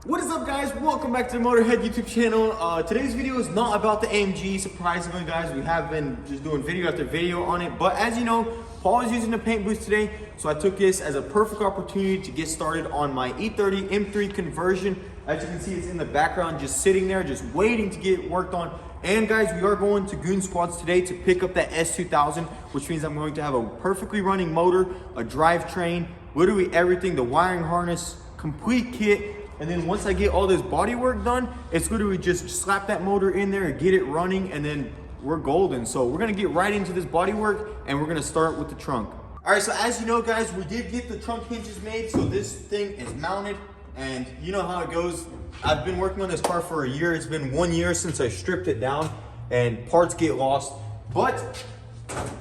What is up, guys? Welcome back to the Motorhead YouTube channel. Today's video is not about the AMG. Surprisingly, guys, we have been just doing video after video on it. But as you know, Paul is using the paint booth today, so I took this as a perfect opportunity to get started on my E30M3 conversion. As you can see, it's in the background, just sitting there, just waiting to get worked on. And guys, we are going to Goon Squads today to pick up that S2000, which means I'm going to have a perfectly running motor, a drivetrain, literally everything, the wiring harness, complete kit. And then once I get all this body work done, it's literally just slap that motor in there and get it running, and then we're golden. So we're gonna get right into this body work, and we're gonna start with the trunk. All right, so as you know, guys, we did get the trunk hinges made, so this thing is mounted, and you know how it goes. I've been working on this car for a year. It's been 1 year since I stripped it down, and parts get lost. But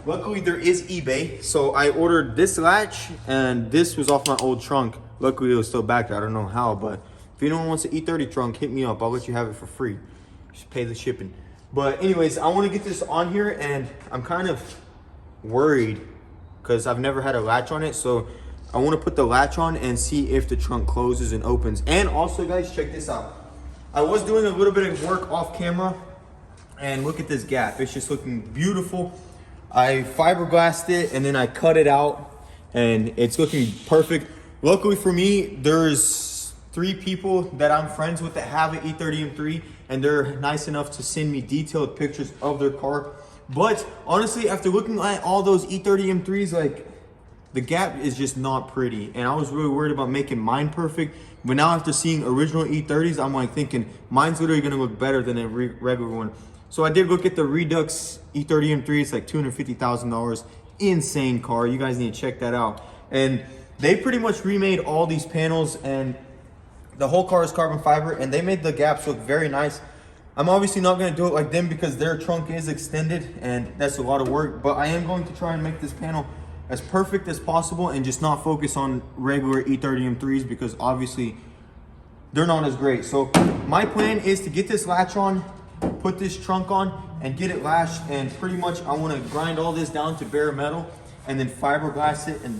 luckily there is eBay, so I ordered this latch, and this was off my old trunk. Luckily it was still back there. I don't know how, but if anyone wants an E30 trunk, hit me up. I'll let you have it for free. Just pay the shipping. But anyways, I want to get this on here, and I'm kind of worried because I've never had a latch on it. So I want to put the latch on and see if the trunk closes and opens. And also, guys, check this out. I was doing a little bit of work off camera, and look at this gap. It's just looking beautiful. I fiberglassed it and then I cut it out, and it's looking perfect. Luckily for me, there's 3 people that I'm friends with that have an E30M3, and they're nice enough to send me detailed pictures of their car. But honestly, after looking at all those E30M3s, like, the gap is just not pretty, and I was really worried about making mine perfect. But now after seeing original E30s, I'm like thinking mine's literally gonna look better than a regular one. So I did look at the Redux E30M3. It's like $250,000. Insane car. You guys need to check that out. And they pretty much remade all these panels, and the whole car is carbon fiber, and they made the gaps look very nice. I'm obviously not going to do it like them because their trunk is extended, and that's a lot of work, but I am going to try and make this panel as perfect as possible and just not focus on regular E30M3s because obviously they're not as great. So my plan is to get this latch on, put this trunk on, and get it lashed, and pretty much I want to grind all this down to bare metal and then fiberglass it. And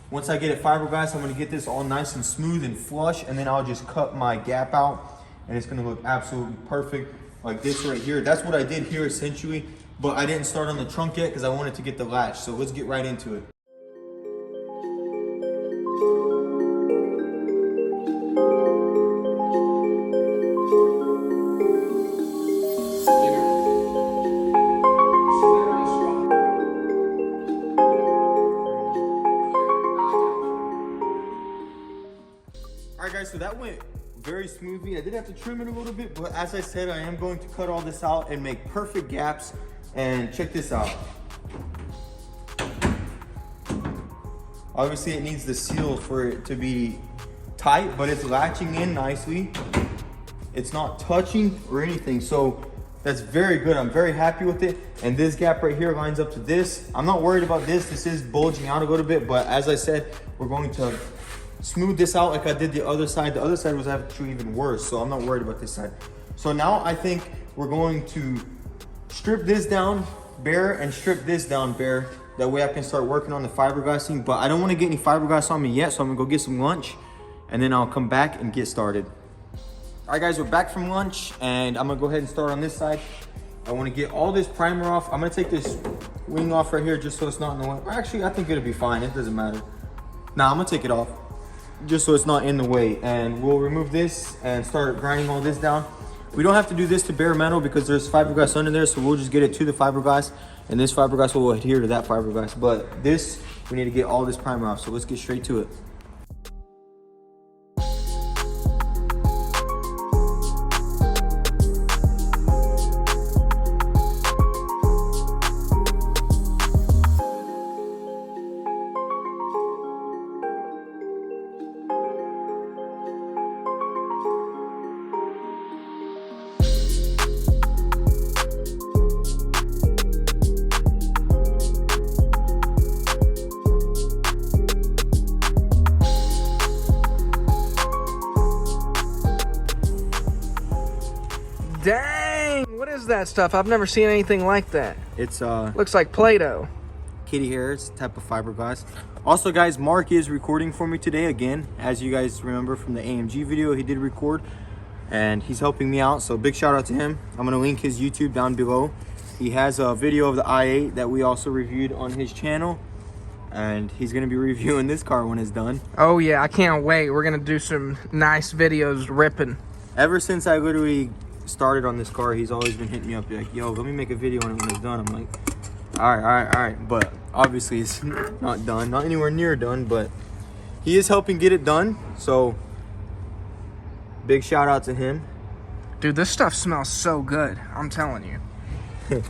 once I get it fiberglass, I'm going to get this all nice and smooth and flush, and then I'll just cut my gap out, and it's going to look absolutely perfect like this right here. That's what I did here essentially, but I didn't start on the trunk yet because I wanted to get the latch. So let's get right into it. Alright guys, so that went very smoothly. I did have to trim it a little bit, but as I said, I am going to cut all this out and make perfect gaps. And check this out. Obviously it needs the seal for it to be tight, but it's latching in nicely. It's not touching or anything, so that's very good. I'm very happy with it. And this gap right here lines up to this. I'm not worried about this. This is bulging out a little bit, but as I said, we're going to smooth this out like I did the other side. The other side was actually even worse, so I'm not worried about this side. So now I think we're going to strip this down bare and strip this down bare. That way I can start working on the fiberglassing, but I don't want to get any fiberglass on me yet, so I'm gonna go get some lunch and then I'll come back and get started. All right guys, we're back from lunch, and I'm gonna go ahead and start on this side. I want to get all this primer off. I'm gonna take this wing off right here just so it's not in the way. Actually, I think it'll be fine. It doesn't matter. Nah, I'm gonna take it off just so it's not in the way, and we'll remove this and start grinding all this down. We don't have to do this to bare metal because there's fiberglass under there, so we'll just get it to the fiberglass, and this fiberglass will adhere to that fiberglass. But this, we need to get all this primer off, so let's get straight to it. Dang! What is that stuff? I've never seen anything like that. It's Looks like Play-Doh. kitty hairs type of fiberglass. Also guys, Mark is recording for me today again. As you guys remember from the AMG video, he did record and he's helping me out, so big shout out to him. I'm gonna link his YouTube down below. He has a video of the i8 that we also reviewed on his channel, and he's gonna be reviewing this car when it's done. Oh yeah, I can't wait. We're gonna do some nice videos ripping. Ever since I literally started on this car, he's always been hitting me up like, yo, let me make a video on it when it's done. I'm like, all right. But obviously it's not done, not anywhere near done, but he is helping get it done. So big shout out to him. Dude, this stuff smells so good. I'm telling you.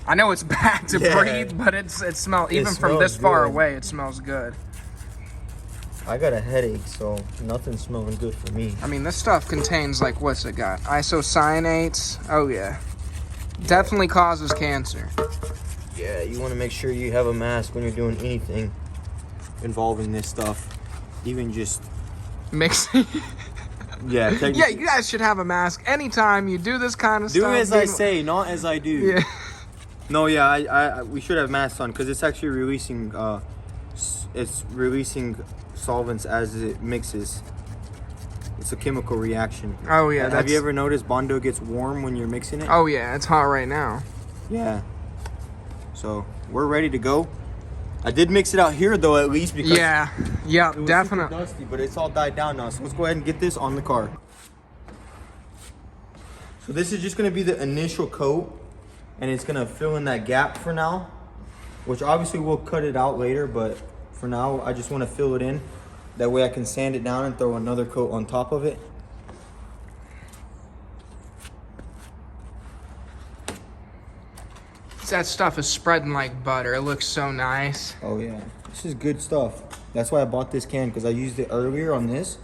I know it's bad to breathe, but it smells, even from this far away, it smells good. I got a headache, so nothing's smelling good for me. I mean, this stuff contains, like, what's it got? Isocyanates. Oh, yeah. Definitely causes cancer. Yeah, you want to make sure you have a mask when you're doing anything involving this stuff. Even just mixing. Yeah, yeah, you guys should have a mask anytime you do this kind of stuff. Do as I say, not as I do. Yeah. No, yeah, we should have masks on because it's actually releasing solvents as it mixes. It's a chemical reaction. Oh yeah. Have you ever noticed Bondo gets warm when you're mixing it? Oh yeah, it's hot right now. Yeah. So we're ready to go. I did mix it out here though, at least, because yeah, it was definitely super dusty, but it's all died down now. So let's go ahead and get this on the car. So this is just going to be the initial coat, and it's going to fill in that gap for now, which obviously we'll cut it out later, but for now I just want to fill it in. That way I can sand it down and throw another coat on top of it. that stuff is spreading like butter. It looks so nice. Oh yeah, this is good stuff. That's why I bought this can, because I used it earlier on this,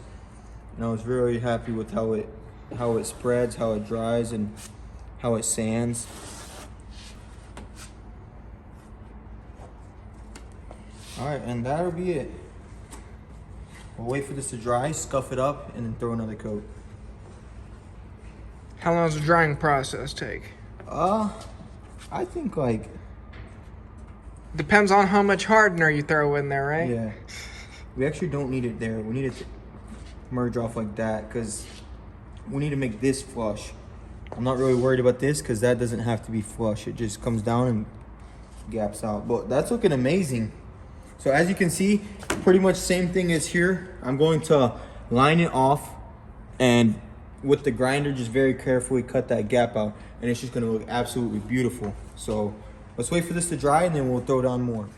and I was very happy with how it spreads, how it dries, and how it sands. All right, and that'll be it. We'll wait for this to dry, scuff it up, and then throw another coat. How long does the drying process take? I think like... Depends on how much hardener you throw in there, right? Yeah. We actually don't need it there. We need it to merge off like that, because we need to make this flush. I'm not really worried about this, because that doesn't have to be flush. It just comes down and gaps out. But that's looking amazing. So as you can see, pretty much same thing as here. I'm going to line it off, and with the grinder, just very carefully cut that gap out, and it's just gonna look absolutely beautiful. So let's wait for this to dry, and then we'll throw down more.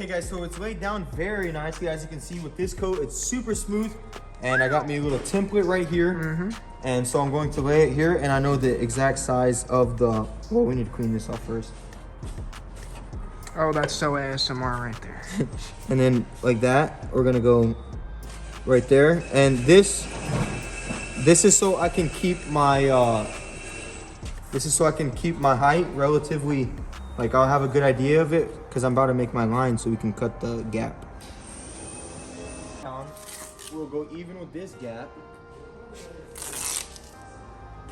Okay guys, so it's laid down very nicely. As you can see with this coat, it's super smooth, and I got me a little template right here. And so I'm going to lay it here, and I know the exact size of the, well, we need to clean this off first. Oh, that's so ASMR right there. And then like that, we're gonna go right there. And this is so I can keep my height relatively, like I'll have a good idea of it, because I'm about to make my line so we can cut the gap. We'll go even with this gap.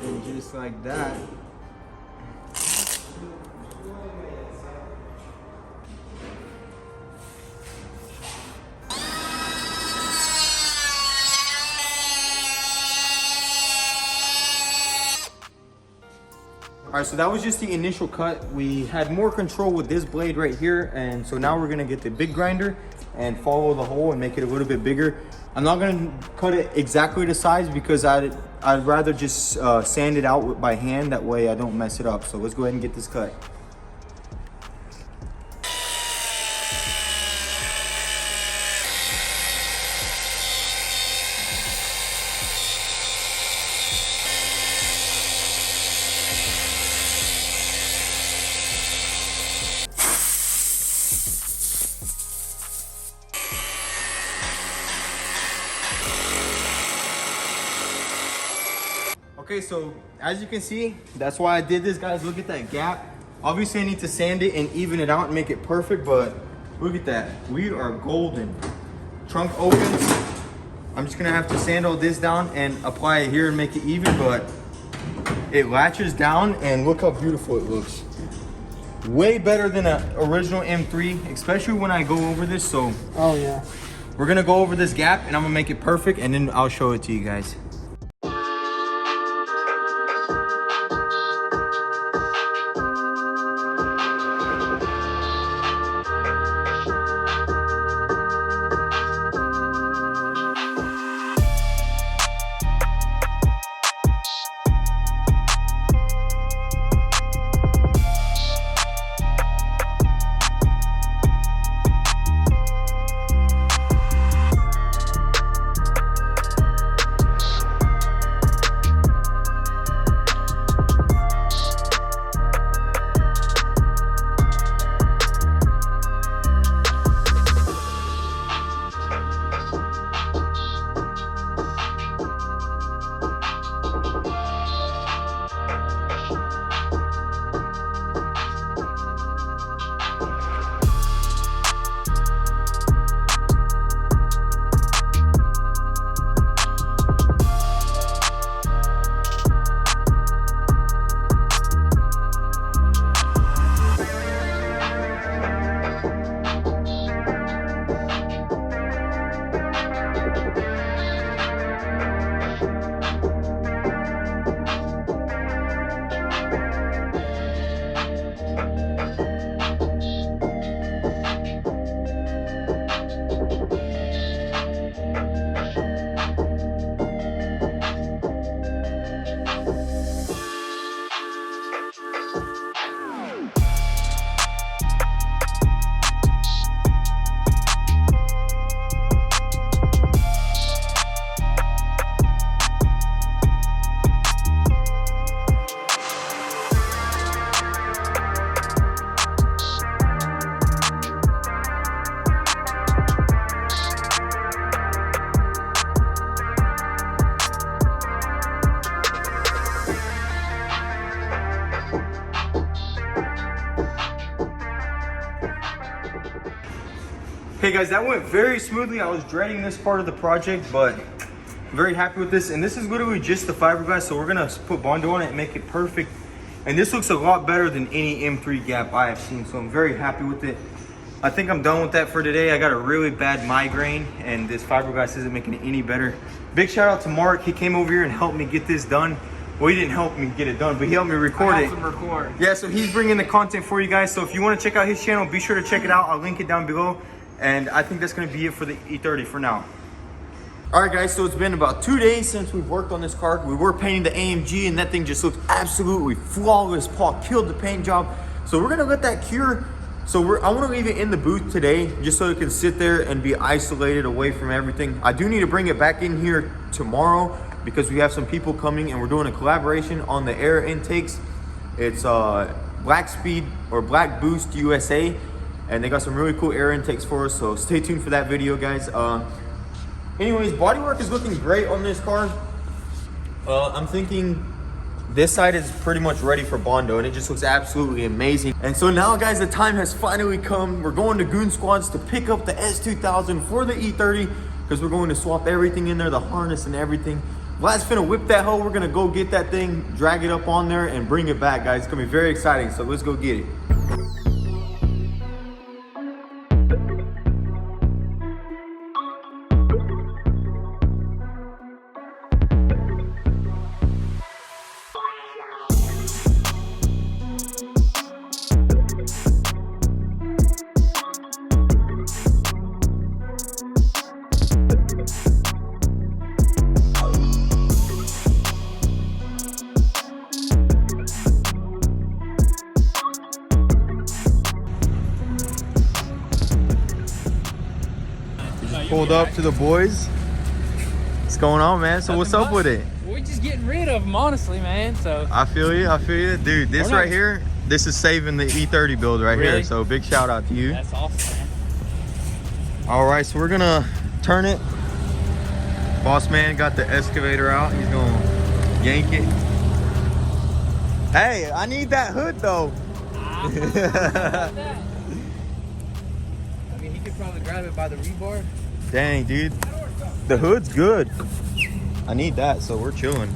And just like that. All right, so that was just the initial cut. We had more control with this blade right here, and so now we're gonna get the big grinder and follow the hole and make it a little bit bigger. I'm not gonna cut it exactly the size, because I'd rather just sand it out by hand. That way I don't mess it up. So let's go ahead and get this cut. Okay, so as you can see, that's why I did this, guys. Look at that gap. Obviously I need to sand it and even it out and make it perfect, but look at that. We are golden. Trunk opens. I'm just gonna have to sand all this down and apply it here and make it even, but it latches down and look how beautiful it looks. Way better than an original M3, especially when I go over this. So Oh yeah. we're gonna go over this gap and I'm gonna make it perfect and then I'll show it to you guys. Hey guys, that went very smoothly. I was dreading this part of the project, but I'm very happy with this. And this is literally just the fiberglass, so we're gonna put Bondo on it and make it perfect. And this looks a lot better than any M3 gap I have seen, so I'm very happy with it. I think I'm done with that for today. I got a really bad migraine and this fiberglass isn't making it any better. Big shout out to Mark. He came over here and helped me get this done. Well, he didn't help me get it done, but he helped me record it. Yeah, so he's bringing the content for you guys. So if you want to check out his channel, be sure to check it out. I'll link it down below. And I think that's gonna be it for the E30 for now. All right guys, so it's been about 2 days since we've worked on this car. We were painting the AMG and that thing just looked absolutely flawless. Paul killed the paint job. So we're gonna let that cure. So I wanna leave it in the booth today just so it can sit there and be isolated away from everything. I do need to bring it back in here tomorrow because we have some people coming and we're doing a collaboration on the air intakes. It's Black Speed or Black Boost USA. And they got some really cool air intakes for us, so stay tuned for that video, guys. Anyways, bodywork is looking great on this car. I'm thinking this side is pretty much ready for Bondo, and it just looks absolutely amazing. And so now, guys, the time has finally come. We're going to Goon Squads to pick up the S2000 for the E30 because we're going to swap everything in there, the harness and everything. Vlad's finna whip that hoe. We're gonna go get that thing, drag it up on there, and bring it back, guys. It's gonna be very exciting, so let's go get it. Pulled up to the boys. What's going on, man? So what's up with it? We're just getting rid of them, honestly, man. So I feel you, dude. This right here, this is saving the E30 build right here. So big shout out to you. That's awesome, man. All right, so we're gonna turn it. Boss man got the excavator out. He's gonna Yank it. Hey, I need that hood though. I mean, he could probably grab it by the rebar. Dang, dude. The hood's good. I need that, so we're chilling.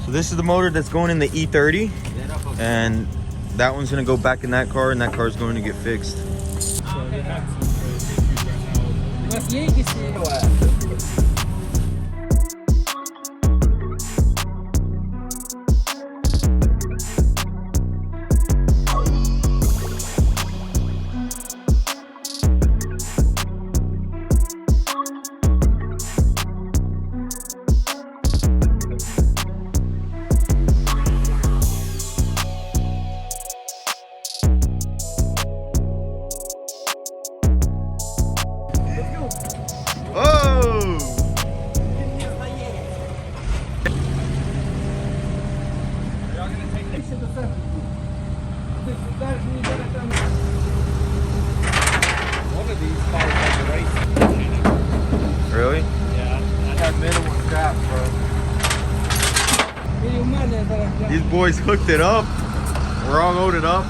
So this is the motor that's going in the E30, and that one's gonna go back in that car, and that car is going to get fixed. One of these probably has a race. Really? Yeah, I have minimal scraps, bro. These boys hooked it up. We're all loaded up.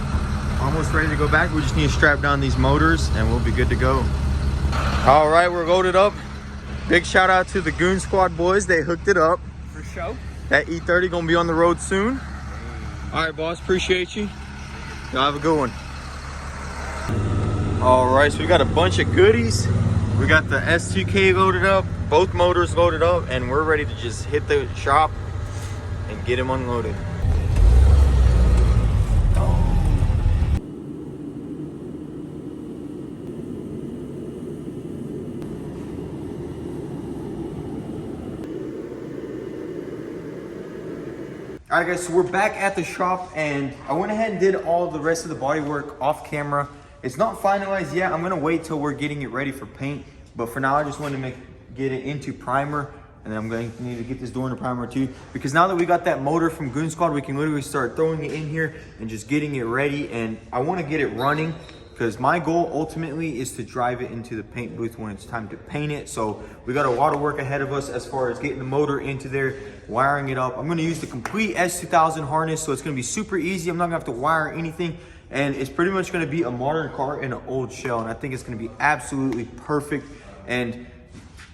Almost ready to go back. We just need to strap down these motors and we'll be good to go. All right, we're loaded up. Big shout out to the Goon Squad boys. They hooked it up. For sure. That E30 gonna be on the road soon. All right, boss, appreciate you. Y'all have a good one. All right, so we got a bunch of goodies. We got the S2K loaded up, both motors loaded up, and we're ready to just hit the shop and get them unloaded. All right, guys, so we're back at the shop, and I went ahead and did all the rest of the body work off camera. It's not finalized yet. I'm gonna wait till we're getting it ready for paint, but for now I just wanted to get it into primer, and then I'm going to need to get this door into primer too, because now that we got that motor from Goon Squad, we can literally start throwing it in here and just getting it ready. And I want to get it running, because my goal ultimately is to drive it into the paint booth when it's time to paint it. So we got a lot of work ahead of us as far as getting the motor into there, wiring it up. I'm going to use the complete S2000 harness, so it's going to be super easy. I'm not going to have to wire anything, and it's pretty much going to be a modern car in an old shell, and I think it's going to be absolutely perfect. And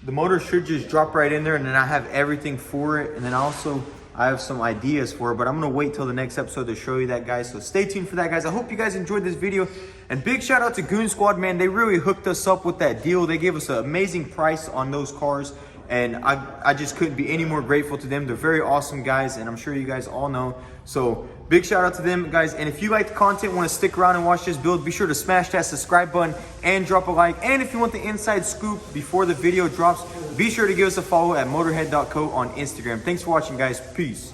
the motor should just drop right in there, and then I have everything for it. And then also I have some ideas for it, but I'm gonna wait till the next episode to show you that, guys. So stay tuned for that, guys. I hope you guys enjoyed this video, and big shout out to Goon Squad, man. They really hooked us up with that deal. They gave us an amazing price on those cars, and I just couldn't be any more grateful to them. They're very awesome guys, and I'm sure you guys all know. So big shout out to them, guys. And if you like the content, want to stick around and watch this build, be sure to smash that subscribe button and drop a like. And if you want the inside scoop before the video drops, be sure to give us a follow at motorhead.co on Instagram. Thanks for watching, guys. Peace.